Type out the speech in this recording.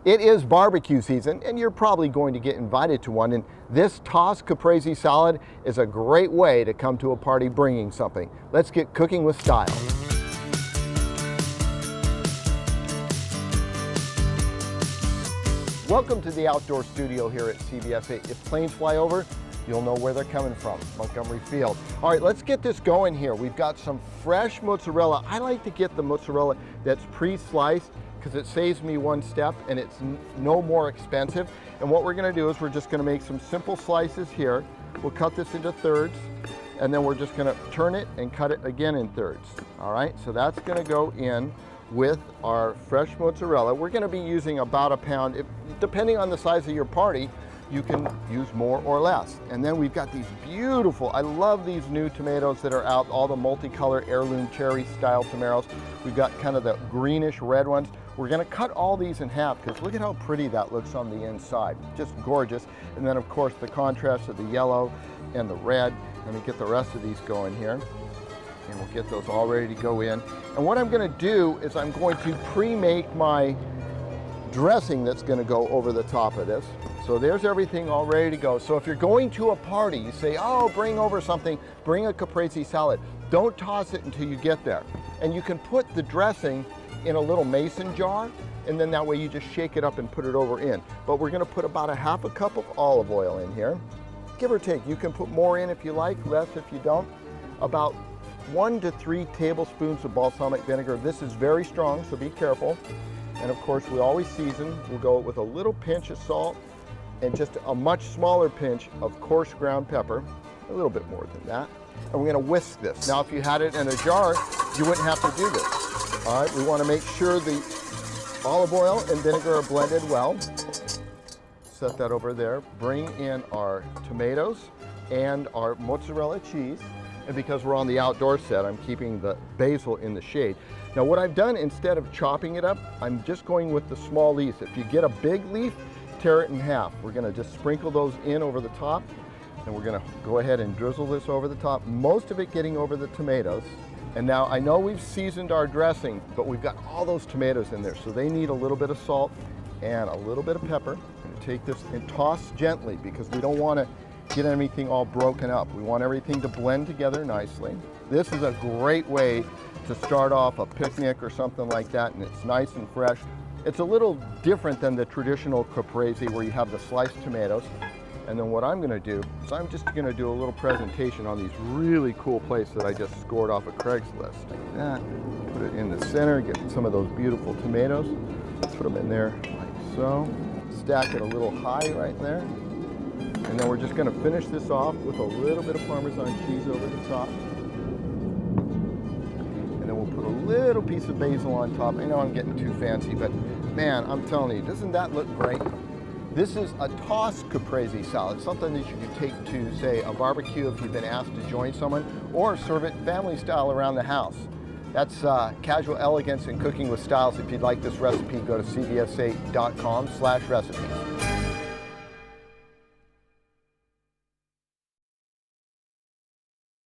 It is barbecue season, and you're probably going to get invited to one, and this tossed caprese salad is a great way to come to a party bringing something. Let's get cooking with style. Welcome to the outdoor studio here at CBS 8. If planes fly over, you'll know where they're coming from, Montgomery Field. All right, let's get this going here. We've got some fresh mozzarella. I like to get the mozzarella that's pre-sliced because it saves me one step and it's no more expensive. And what we're gonna do is we're just gonna make some simple slices here. We'll cut this into thirds, and then we're just gonna turn it and cut it again in thirds. All right, so that's gonna go in with our fresh mozzarella. We're gonna be using about a pound. Depending on the size of your party, you can use more or less. And then we've got these beautiful, I love these new tomatoes that are out, all the multicolor heirloom cherry style tomatoes. We've got kind of the greenish red ones. We're gonna cut all these in half because look at how pretty that looks on the inside. Just gorgeous. And then of course the contrast of the yellow and the red. Let me get the rest of these going here. And we'll get those all ready to go in. And what I'm gonna do is I'm going to pre-make my dressing that's gonna go over the top of this. So there's everything all ready to go. So if you're going to a party, you say, oh, bring over something, bring a caprese salad. Don't toss it until you get there. And you can put the dressing in a little mason jar, and then that way you just shake it up and put it over in. But we're gonna put about a half a cup of olive oil in here. Give or take, you can put more in if you like, less if you don't. About 1 to 3 tablespoons of balsamic vinegar. This is very strong, so be careful. And of course, we always season. We'll go with a little pinch of salt and just a much smaller pinch of coarse ground pepper, a little bit more than that. And we're gonna whisk this. Now, if you had it in a jar, you wouldn't have to do this. All right, we wanna make sure the olive oil and vinegar are blended well. Set that over there. Bring in our tomatoes and our mozzarella cheese. And because we're on the outdoor set, I'm keeping the basil in the shade. Now what I've done, instead of chopping it up, I'm just going with the small leaves. If you get a big leaf, tear it in half. We're gonna just sprinkle those in over the top, and we're gonna go ahead and drizzle this over the top, most of it getting over the tomatoes. And now I know we've seasoned our dressing, but we've got all those tomatoes in there, so they need a little bit of salt and a little bit of pepper. I'm gonna take this and toss gently because we don't wanna get anything all broken up. We want everything to blend together nicely. This is a great way to start off a picnic or something like that, and it's nice and fresh. It's a little different than the traditional caprese where you have the sliced tomatoes. And then what I'm gonna do is I'm just gonna do a little presentation on these really cool plates that I just scored off of Craigslist. Like that, put it in the center, get some of those beautiful tomatoes, put them in there like so. Stack it a little high right there. And then we're just gonna finish this off with a little bit of Parmesan cheese over the top. And then we'll put a little piece of basil on top. I know I'm getting too fancy, but man, I'm telling you, doesn't that look great? This is a tossed caprese salad, something that you could take to, say, a barbecue if you've been asked to join someone, or serve it family style around the house. That's casual elegance and cooking with styles. If you'd like this recipe, go to cbs8.com/recipes.